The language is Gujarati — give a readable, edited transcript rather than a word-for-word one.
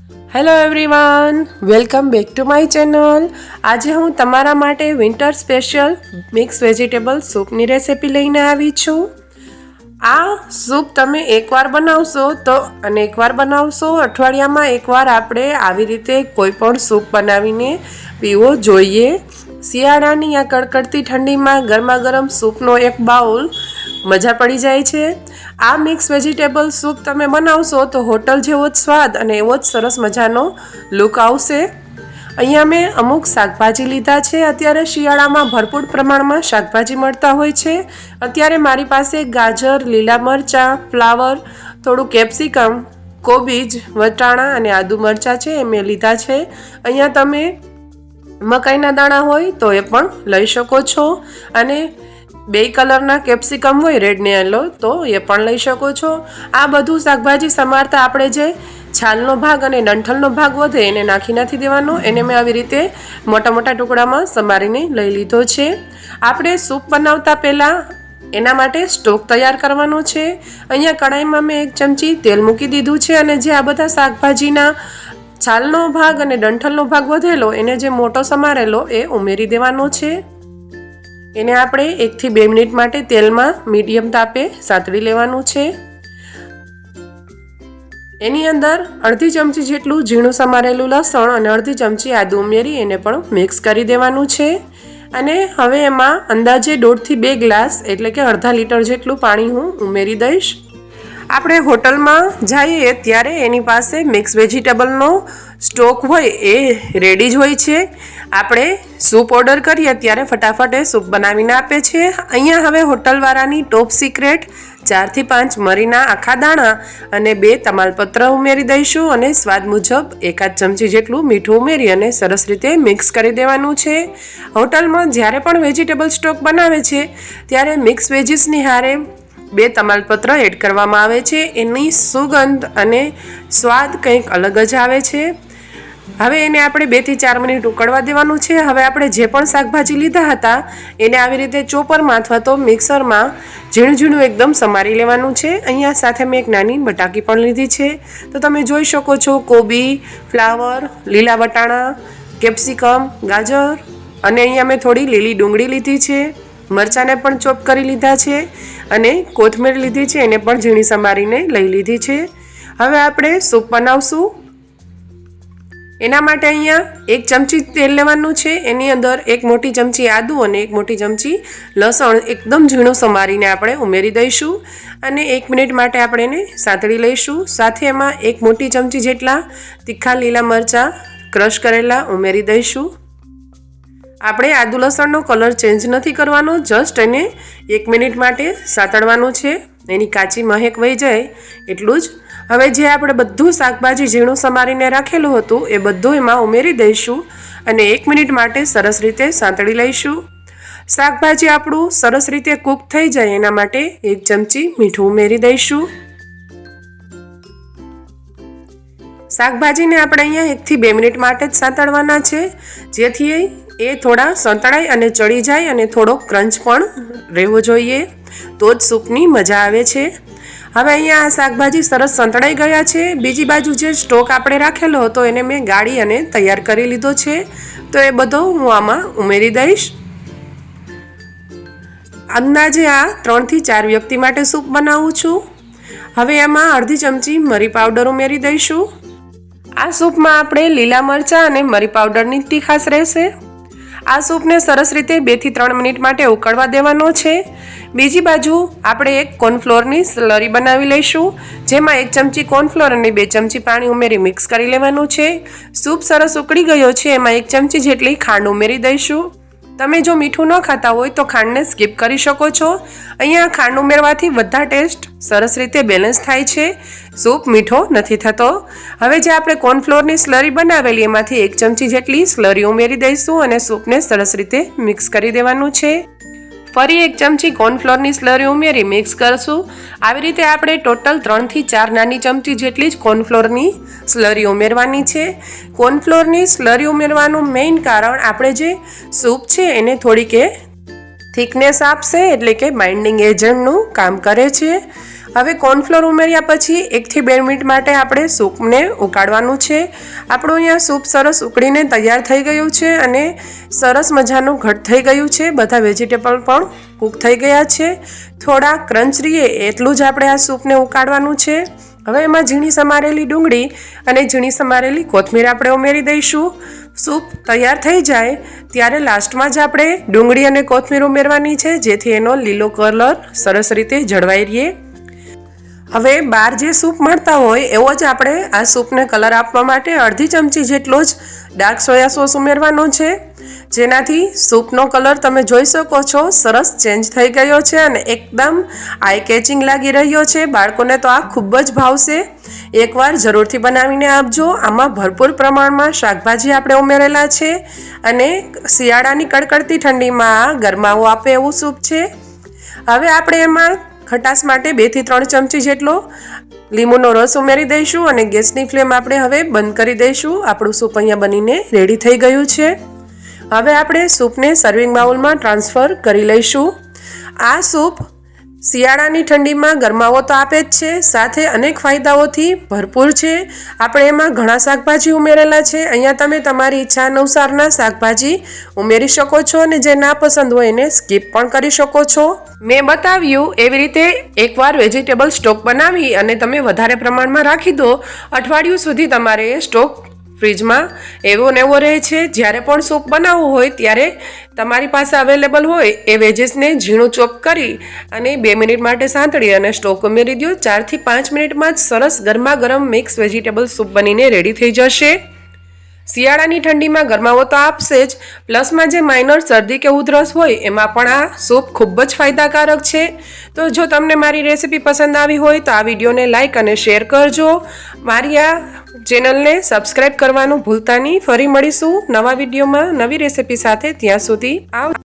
Hello everyone, welcome back to my channel. આજે હું તમારા માટે વિન્ટર સ્પેશિયલ મિક્સ વેજીટેબલ સૂપની રેસિપી લઈને આવી છું. આ સૂપ તમે એકવાર બનાવશો તો અઠવાડિયામાં એકવાર આપણે આવી રીતે કોઈ પણ સૂપ બનાવીને પીવો જોઈએ. શિયાળાની આ કડકડતી ઠંડીમાં ગરમા ગરમ સૂપનો એક બાઉલ મજા પડી જાય છે. આ મિક્સ વેજીટેબલ સૂપ તમે બનાવશો તો હોટલ જેવો જ સ્વાદ અને એવો જ સરસ મજાનો લુક આવશે. અહીંયા મેં અમુક શાકભાજી લીધા છે. અત્યારે શિયાળામાં ભરપૂર પ્રમાણમાં શાકભાજી મળતા હોય છે. અત્યારે મારી પાસે ગાજર, લીલા મરચાં, ફ્લાવર, થોડું કેપ્સિકમ, કોબીજ, વટાણા અને આદુ મરચાં છે એ મેં લીધા છે. અહીંયા તમે મકાઈના દાણા હોય તો એ પણ લઈ શકો છો અને 2 કલરના કેપ્સિકમ હોય, રેડ ને યલો, તો એ પણ લઈ શકો છો. આ બધું શાકભાજી સમારતા આપણે જે છાલનો ભાગ અને ડંઠલનો ભાગ વધે એને નાખી નથી દેવાનો. એને મેં આવી રીતે મોટા મોટા ટુકડામાં સમારીને લઈ લીધો છે. આપણે સૂપ બનાવતા પહેલાં એના માટે સ્ટોક તૈયાર કરવાનો છે. અહીંયા કઢાઈમાં મેં 1 ચમચી તેલ મૂકી દીધું છે અને જે આ બધા શાકભાજીના છાલનો ભાગ અને ડંઠલનો ભાગ વધેલો એને જે મોટો સમારેલો એ ઉમેરી દેવાનો છે. એને આપણે 1 થી 2 મિનિટ માટે તેલમાં મીડિયમ તાપે સાતળી લેવાનું છે. એની અંદર અડધી ચમચી જેટલું ઝીણું સમારેલું લસણ અને અડધી ચમચી આદુ ઉમેરી એને પણ મિક્સ કરી દેવાનું છે. અને હવે એમાં અંદાજે 1.5 થી 2 ગ્લાસ એટલે કે અડધા લીટર જેટલું પાણી હું ઉમેરી દઈશ. આપણે હોટલમાં જઈએ ત્યારે એની પાસે મિક્સ વેજીટેબલનો સ્ટોક હોય એ રેડી જ હોય છે. આપણે સૂપ ઓર્ડર કરીએ ત્યારે ફટાફટ એ સૂપ બનાવીને આપે છે. અહીંયા હવે હોટલવાળાની ટોપ સિક્રેટ 4 થી 5 મરીના આખા દાણા અને 2 તમાલપત્ર ઉમેરી દઈશું અને સ્વાદ મુજબ 1 ચમચી જેટલું મીઠું ઉમેરી અને સરસ રીતે મિક્સ કરી દેવાનું છે. હોટલમાં જ્યારે પણ વેજીટેબલ સ્ટોક બનાવે છે ત્યારે મિક્સ વેજીસની હારે 2 તમાલપત્ર એડ કરવામાં આવે છે. એની સુગંધ અને સ્વાદ કંઈક અલગ જ આવે છે. હવે એને આપણે 2 થી 4 મિનિટ ઉકળવા દેવાનું છે. હવે આપણે જે પણ શાકભાજી લીધા હતા એને આવી રીતે ચોપરમાં અથવા તો મિક્સરમાં ઝીણું ઝીણું એકદમ સમારી લેવાનું છે. અહીંયા સાથે મેં એક નાની બટાકી પણ લીધી છે. તો તમે જોઈ શકો છો કોબી, ફ્લાવર, લીલા વટાણા, કેપ્સિકમ, ગાજર અને અહીંયા મેં થોડી લીલી ડુંગળી લીધી છે. મરચાંને પણ ચોપ કરી લીધા છે અને કોથમીર લીધી છે, એને પણ ઝીણી સમારીને લઈ લીધી છે. હવે આપણે સૂપ બનાવશું. એના માટે અહીંયા 1 ચમચી તેલ લેવાનું છે. એની અંદર 1 મોટી ચમચી આદુ અને 1 મોટી ચમચી લસણ એકદમ ઝીણું સમારીને આપણે ઉમેરી દઈશું અને 1 મિનિટ માટે આપણે એને સાતળી લઈશું. સાથે એમાં 1 મોટી ચમચી જેટલા તીખા લીલા મરચાં ક્રશ કરેલા ઉમેરી દઈશું. આપણે આદુ લસણનો કલર ચેન્જ નથી કરવાનો, જસ્ટ એને 1 મિનિટ માટે સાતળવાનું છે. એની કાચી મહેક વહી જાય એટલું જ. હવે જે આપણે બધું શાકભાજી ઝીણું સમારીને રાખેલું હતું એ બધું એમાં ઉમેરી દઈશું અને 1 મિનિટ માટે સરસ રીતે સાંતળી લઈશું. શાકભાજી આપણું સરસ રીતે કૂક થઈ જાય એના માટે 1 ચમચી મીઠું ઉમેરી દઈશું. શાકભાજીને આપણે અહીંયા 1 થી 2 મિનિટ માટે જ સાંતળવાના છે, જેથી એ થોડા સંતળાય અને ચડી જાય અને થોડો ક્રંચ પણ રહેવો જોઈએ, તો જ સૂપની મજા આવે છે. હવે અહીંયા આ શાકભાજી સરસ સંતળાઈ ગયા છે. બીજી બાજુ જે સ્ટોક આપણે રાખેલો હતો એને મેં ગાળી અને તૈયાર કરી લીધો છે. તો એ બધો હું આમાં ઉમેરી દઈશ. અંદાજે આ 3 થી 4 વ્યક્તિ માટે સૂપ બનાવું છું. હવે એમાં અડધી ચમચી મરી પાવડર ઉમેરી દઈશું. આ સૂપમાં આપણે લીલા મરચાં અને મરી પાવડરની તીખાશ રહેશે. આ સૂપને સરસ રીતે 2 થી 3 મિનિટ માટે ઉકળવા દેવાનો છે. બીજી બાજુ આપણે એક કોર્નફ્લોરની સ્લરી બનાવી લઈશું, જેમાં 1 ચમચી કોર્નફ્લોર અને 2 ચમચી પાણી ઉમેરી મિક્સ કરી લેવાનું છે. સૂપ સરસ ઉકળી ગયો છે. એમાં 1 ચમચી જેટલી ખાંડ ઉમેરી દઈશું. તમે જો મીઠું ન ખાતા હોય તો ખાંડને સ્કીપ કરી શકો છો. અહીંયા ખાંડ ઉમેરવાથી બધા ટેસ્ટ સરસ રીતે બેલેન્સ થાય છે, સૂપ મીઠો નથી થતો. હવે જે આપણે કોર્નફ્લોરની સ્લરી બનાવેલી એમાંથી 1 ચમચી જેટલી સ્લરી ઉમેરી દઈશું અને સૂપને સરસ રીતે મિક્સ કરી દેવાનું છે. ફરી 1 ચમચી કોર્નફ્લોરની સ્લરી ઉમેરી મિક્સ કરશું. આવી રીતે આપણે ટોટલ 3 થી 4 નાની ચમચી જેટલી જ કોર્નફ્લોરની સ્લરી ઉમેરવાની છે. કોર્નફ્લોરની સ્લરી ઉમેરવાનું મેઇન કારણ આપણે જે સૂપ છે એને થોડીક થિકનેસ આપશે, એટલે કે બાઇન્ડિંગ એજન્ટનું કામ કરે છે. હવે કોર્નફ્લોર ઉમેર્યા પછી 1 થી 2 મિનિટ માટે આપણે સૂપને ઉકાળવાનું છે. આપણું અહીંયા સૂપ સરસ ઉકળીને તૈયાર થઈ ગયું છે અને સરસ મજાનું ઘટ થઈ ગયું છે. બધા વેજીટેબલ પણ કૂક થઈ ગયા છે. થોડા ક્રંચ રહીએ એટલું જ આપણે આ સૂપને ઉકાળવાનું છે. હવે એમાં ઝીણી સમારેલી ડુંગળી અને ઝીણી સમારેલી કોથમીર આપણે ઉમેરી દઈશું. સૂપ તૈયાર થઈ જાય ત્યારે લાસ્ટમાં જ આપણે ડુંગળી અને કોથમીર ઉમેરવાની છે, જેથી એનો લીલો કલર સરસ રીતે જળવાઈ રહે. હવે બહાર જે સૂપ મળતા હોય એવો જ આપણે આ સૂપને કલર આપવા માટે અડધી ચમચી જેટલો જ ડાર્ક સોયા સોસ ઉમેરવાનો છે, જેનાથી સૂપનો કલર તમે જોઈ શકો છો સરસ ચેન્જ થઈ ગયો છે અને એકદમ આઈ કેચિંગ લાગી રહ્યો છે. બાળકોને તો આ ખૂબ જ ભાવશે. એકવાર જરૂરથી બનાવીને આપજો. આમાં ભરપૂર પ્રમાણમાં શાકભાજી આપણે ઉમેરેલા છે અને શિયાળાની કડકડતી ઠંડીમાં ગરમાવો આપે એવું સૂપ છે. હવે આપણે એમાં ખટાશ માટે 2 થી 3 ચમચી જેટલો લીંબુનો રસ ઉમેરી દઈશું અને ગેસની ફ્લેમ આપણે હવે બંધ કરી દઈશું. આપણું સૂપ અહીંયા બનીને રેડી થઈ ગયું છે. હવે આપણે સૂપને સર્વિંગ બાઉલમાં ટ્રાન્સફર કરી લઈશું. આ સૂપ શિયાળાની ઠંડીમાં ગરમાવો તો આપે જ છે, સાથે અનેક ફાયદાઓથી ભરપૂર છે. આપણે એમાં ઘણા શાકભાજી ઉમેરેલા છે. અહીંયા તમે તમારી ઈચ્છા અનુસારના શાકભાજી ઉમેરી શકો છો અને જે ના પસંદ હોય એને સ્કીપ પણ કરી શકો છો. મેં બતાવ્યું એવી રીતે એકવાર વેજીટેબલ સ્ટોક બનાવી અને તમે વધારે પ્રમાણમાં રાખી દો. અઠવાડિયું સુધી તમારે એ સ્ટોક ફ્રીજમાં એવો ને એવો રહે છે. જ્યારે પણ સૂપ બનાવવું હોય ત્યારે તમારી પાસે અવેલેબલ હોય એ વેજીસને ઝીણું ચોપ કરી અને 2 મિનિટ માટે સાંતળી અને સ્ટોક ઉમેરી દો. 4 થી 5 મિનિટમાં જ સરસ ગરમા ગરમ મિક્સ વેજીટેબલ સૂપ બનીને રેડી થઈ જશે. શિયાળાની ઠંડીમાં ગરમાવો તો આપશે જ, પ્લસમાં જે માઇનર શરદી કે ઉધરસ હોય એમાં પણ આ સૂપ ખૂબ જ ફાયદાકારક છે. તો જો તમને મારી રેસીપી પસંદ આવી હોય તો આ વિડીયોને લાઇક અને શેર કરજો. મારી આ ચેનલને સબસ્ક્રાઈબ કરવાનું ભૂલતા નહીં. ફરી મળીશું નવા વિડીયોમાં નવી રેસીપી સાથે. ત્યાં સુધી આવજો.